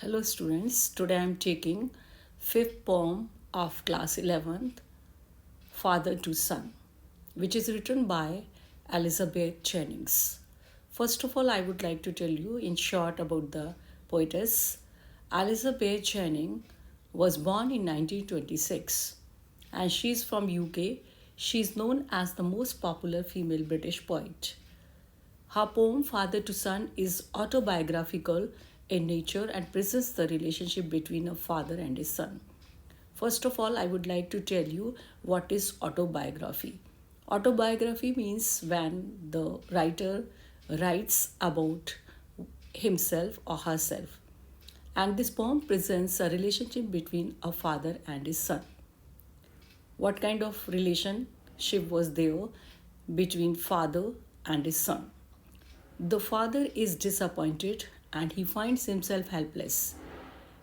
Hello students, today I am taking fifth poem of class 11th, Father to Son, which is written by Elizabeth Jennings. First of all, I would like to tell you in short about the poetess. Elizabeth Jennings was born in 1926 and she is from UK. She is known as the most popular female British poet. Her poem Father to Son is autobiographical in nature and presents the relationship between a father and his son. First of all, I would like to tell you what is autobiography. Autobiography means when the writer writes about himself or herself. And this poem presents a relationship between a father and his son. What kind of relationship was there between father and his son? The father is disappointed and he finds himself helpless.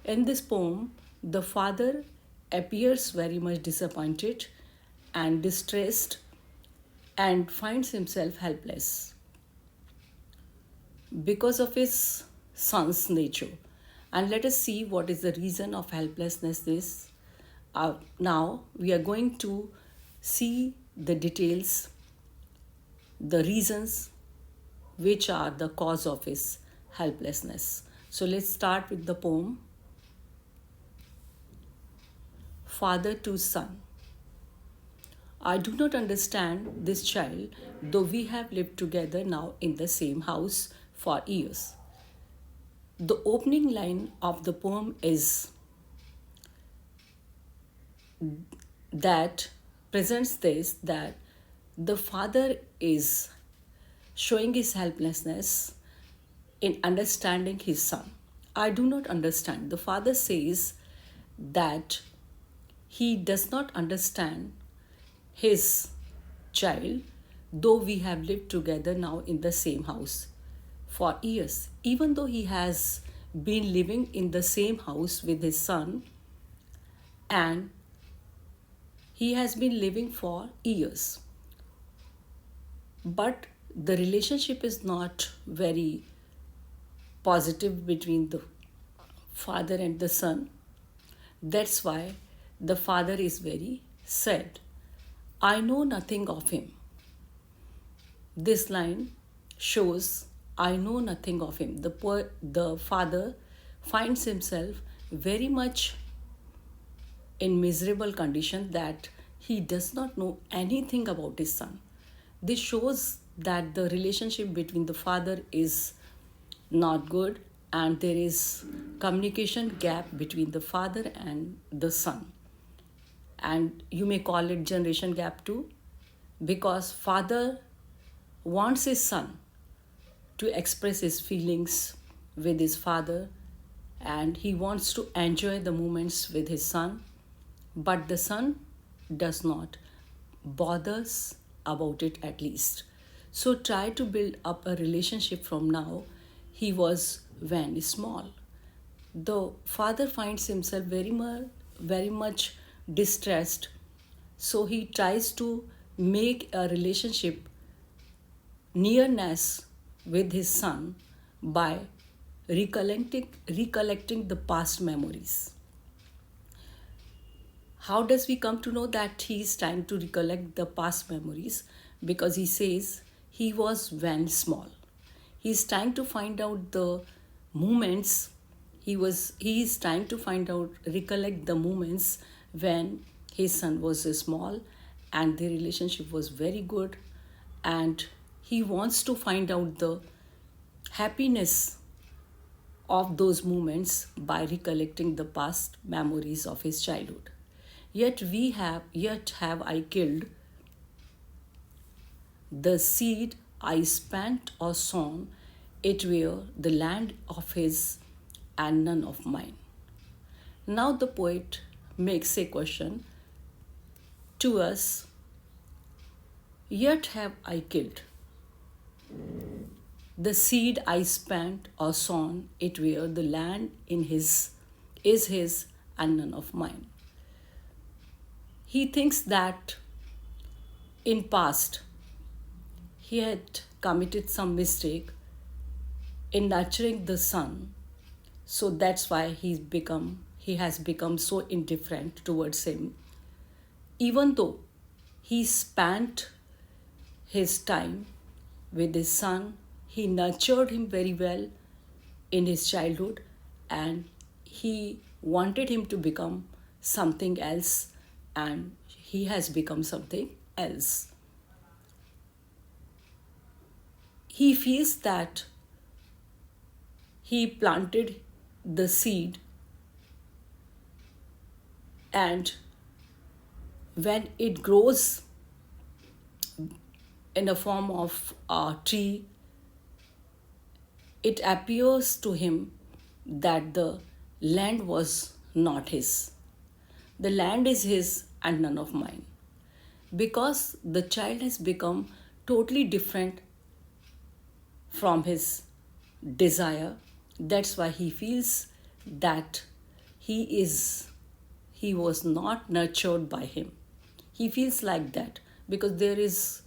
In this poem, the father appears very much disappointed and distressed and finds himself helpless because of his son's nature. And let us see what is the reason of helplessness is. Now we are going to see the details, the reasons which are the cause of his helplessness. So let's start with the poem Father to Son. I do not understand this child, though we have lived together now in the same house for years. The opening line of the poem is that presents this that the father is showing his helplessness in understanding his son. I do not understand. The father says that he does not understand his child, though we have lived together now in the same house for years. Even though he has been living in the same house with his son and he has been living for years. But the relationship is not very positive between the father and the son. That's why the father is very sad. I know nothing of him. This line shows I know nothing of him. The father finds himself very much in miserable condition that he does not know anything about his son. This shows that the relationship between the father is not good and there is communication gap between the father and the son. And you may call it generation gap too, because father wants his son to express his feelings with his father and he wants to enjoy the moments with his son, but the son does not bothers about it at least. So try to build up a relationship from now. He was when small. The father finds himself very much distressed. So he tries to make a relationship nearness with his son by recollecting the past memories. How does we come to know that he is trying to recollect the past memories? Because he says he was when small. He is trying to find out the moments he is trying to find out recollect the moments when his son was small and the relationship was very good, and he wants to find out the happiness of those moments by recollecting the past memories of his childhood. Yet have I killed the seed I spent or sown, it were the land of his and none of mine. Now the poet makes a question to us. Yet have I killed the seed I spent or sown, it were the land is his and none of mine. He thinks that in past he had committed some mistake in nurturing the son So that's why he has become so indifferent towards him. Even though he spent his time with his son, he nurtured him very well in his childhood, and he wanted him to become something else, and he has become something else. He feels that he planted the seed, and when it grows in the form of a tree, it appears to him that the land was not his. The land is his and none of mine. Because the child has become totally different from his desire, that's why he feels that he is he was not nurtured by him. He feels like that because there is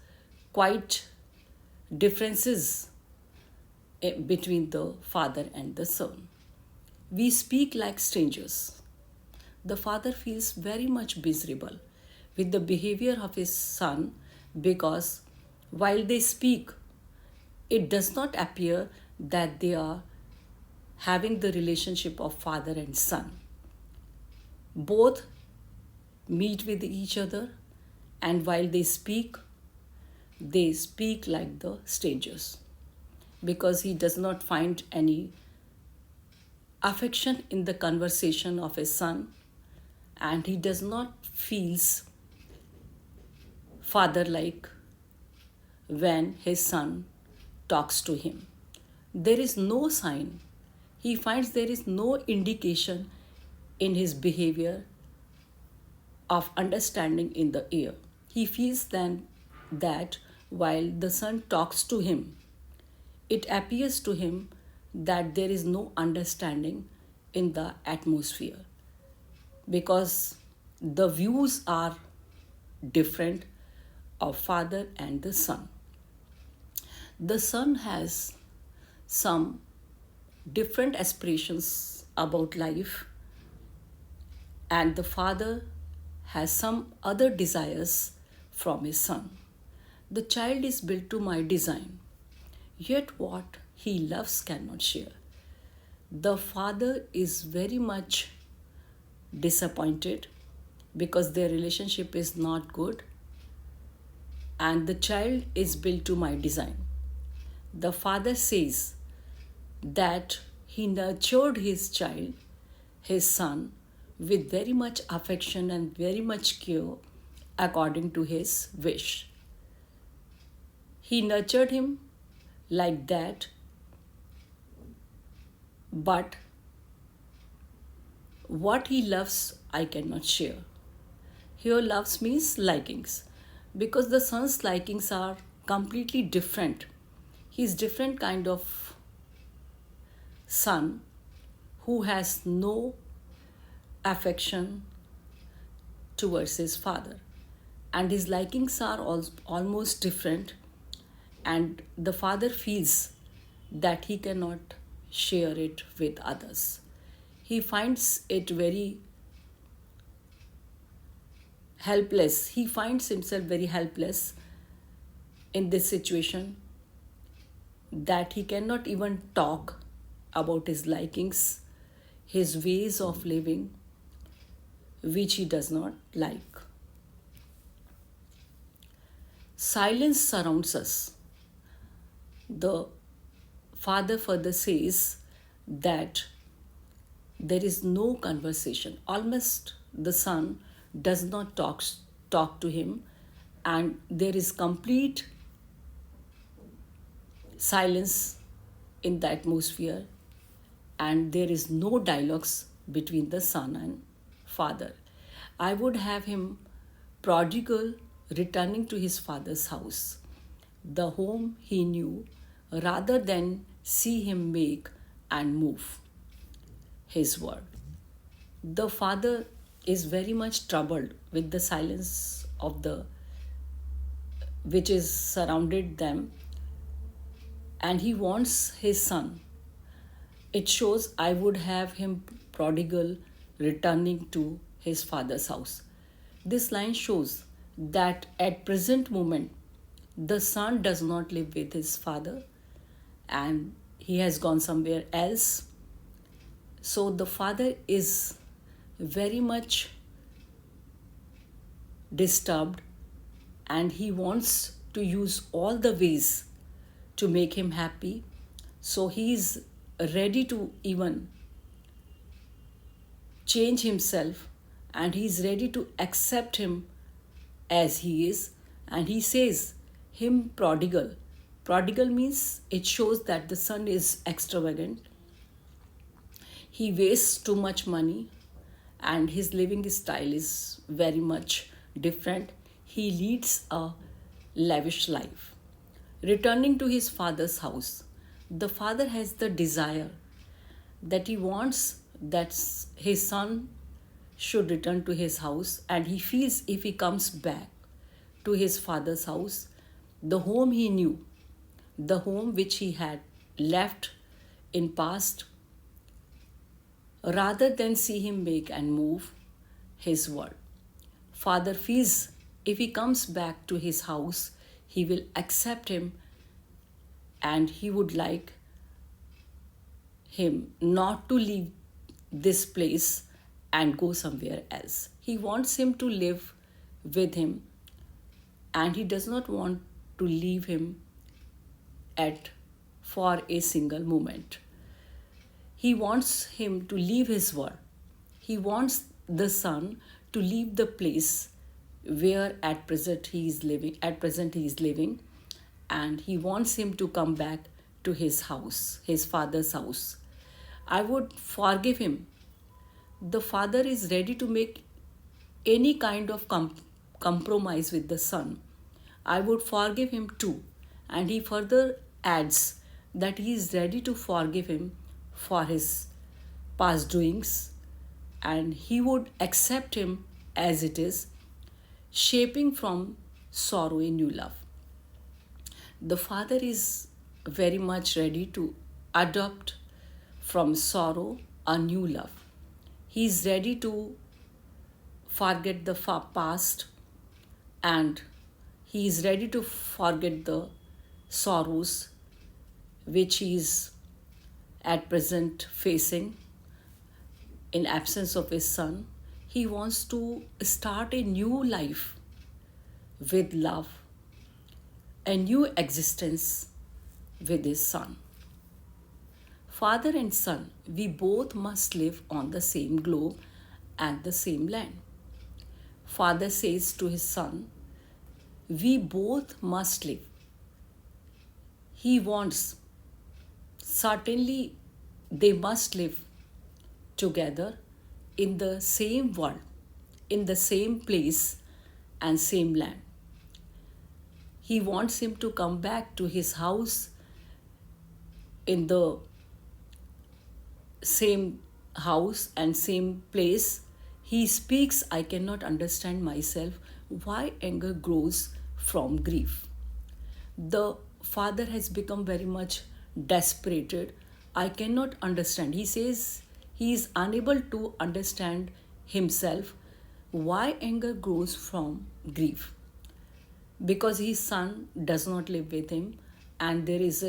quite differences between the father and the son. We speak like strangers. The father feels very much miserable with the behavior of his son because while they speak, it does not appear that they are having the relationship of father and son. Both meet with each other, and while they speak like the strangers because he does not find any affection in the conversation of his son, and he does not feels father like when his son talks to him. There is no sign. He finds there is no indication in his behavior of understanding in the air. He feels then that while the son talks to him, it appears to him that there is no understanding in the atmosphere because the views are different of father and the son. The son has some different aspirations about life, and the father has some other desires from his son. The child is built to my design, yet what he loves cannot share. The father is very much disappointed because their relationship is not good, and the child is built to my design. The father says that he nurtured his child, his son, with very much affection and very much care according to his wish. He nurtured him like that, but what he loves I cannot share. Here, loves means likings because the son's likings are completely different. He's different kind of son who has no affection towards his father, and his likings are almost different, and the father feels that he cannot share it with others. He finds it very helpless. He finds himself very helpless in this situation that he cannot even talk about his likings, his ways of living, which he does not like. Silence surrounds us. The father further says that there is no conversation. Almost the son does not talk to him, and there is complete silence in the atmosphere, and there is no dialogues between the son and father. I would have him prodigal returning to his father's house, the home he knew, rather than see him make and move his word. The father is very much troubled with the silence of the which is surrounded them, and he wants his son It shows I would have him prodigal returning to his father's house. This line shows that at present moment the son does not live with his father and he has gone somewhere else. So the father is very much disturbed and he wants to use all the ways to make him happy. So he is ready to even change himself and he is ready to accept him as he is. And he says him prodigal. Prodigal means it shows that the son is extravagant. He wastes too much money and his living style is very much different. He leads a lavish life. Returning to his father's house, the father has the desire that he wants that his son should return to his house, and he feels if he comes back to his father's house, the home he knew, the home which he had left in past, rather than see him make and move his world. Father feels if he comes back to his house, he will accept him and he would like him not to leave this place and go somewhere else. He wants him to live with him and he does not want to leave him at for a single moment. He wants him to leave his world. He wants the son to leave the place where at present he is living, and he wants him to come back to his house, his father's house. I would forgive him. The father is ready to make any kind of compromise with the son. I would forgive him too. And he further adds that he is ready to forgive him for his past doings and he would accept him as it is, shaping from sorrow a new love. The father is very much ready to adopt from sorrow a new love. He is ready to forget the past and he is ready to forget the sorrows which he is at present facing in absence of his son. He wants to start a new life with love, a new existence with his son. Father and son, we both must live on the same globe and the same land. Father says to his son, we both must live. He wants, certainly they must live together in the same world, in the same place and same land. He wants him to come back to his house in the same house and same place. He speaks, I cannot understand myself why anger grows from grief. The father has become very much desperated. I cannot understand. He says he is unable to understand himself why anger grows from grief. Because his son does not live with him and there is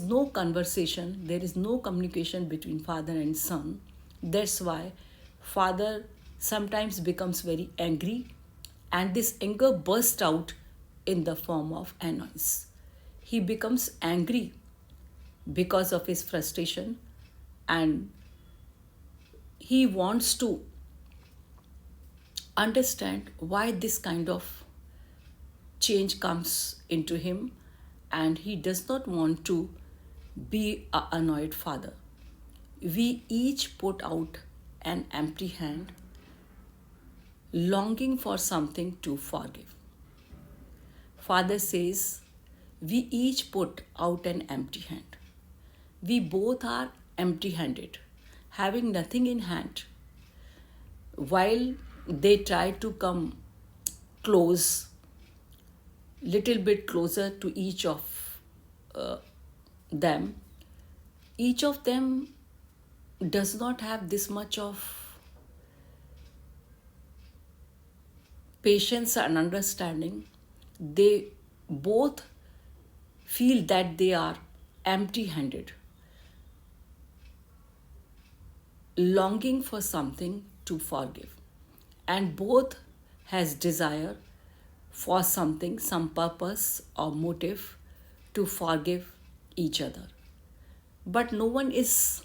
no conversation, there is no communication between father and son. That's why father sometimes becomes very angry and this anger bursts out in the form of annoyance. He becomes angry because of his frustration and he wants to understand why this kind of change comes into him and he does not want to be an annoyed father. We each put out an empty hand, longing for something to forgive. Father says, we each put out an empty hand. We both are empty-handed, having nothing in hand. While they try to come close, little bit closer to each of them, each of them does not have this much of patience and understanding. They both feel that they are empty handed, longing for something to forgive, and both has desire for something, some purpose or motive to forgive each other. But no one is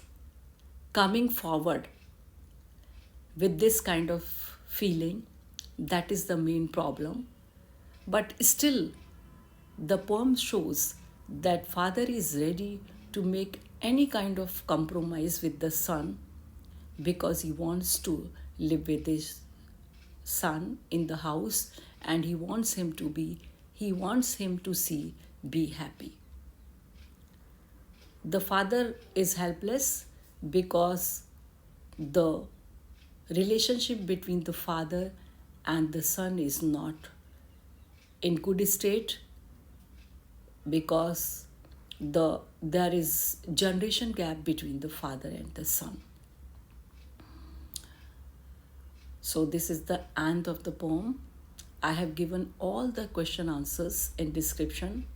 coming forward with this kind of feeling. That is the main problem. But still, the poem shows that father is ready to make any kind of compromise with the son because he wants to live with his son in the house, and he wants him to see be happy. The father is helpless because the relationship between the father and the son is not in good state, because there is generation gap between the father and the son. So this is the end of the poem. I have given all the question answers in description.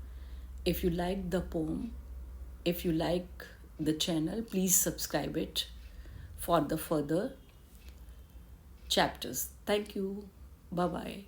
If you like the poem, if you like the channel, please subscribe it for the further chapters. Thank you. Bye bye.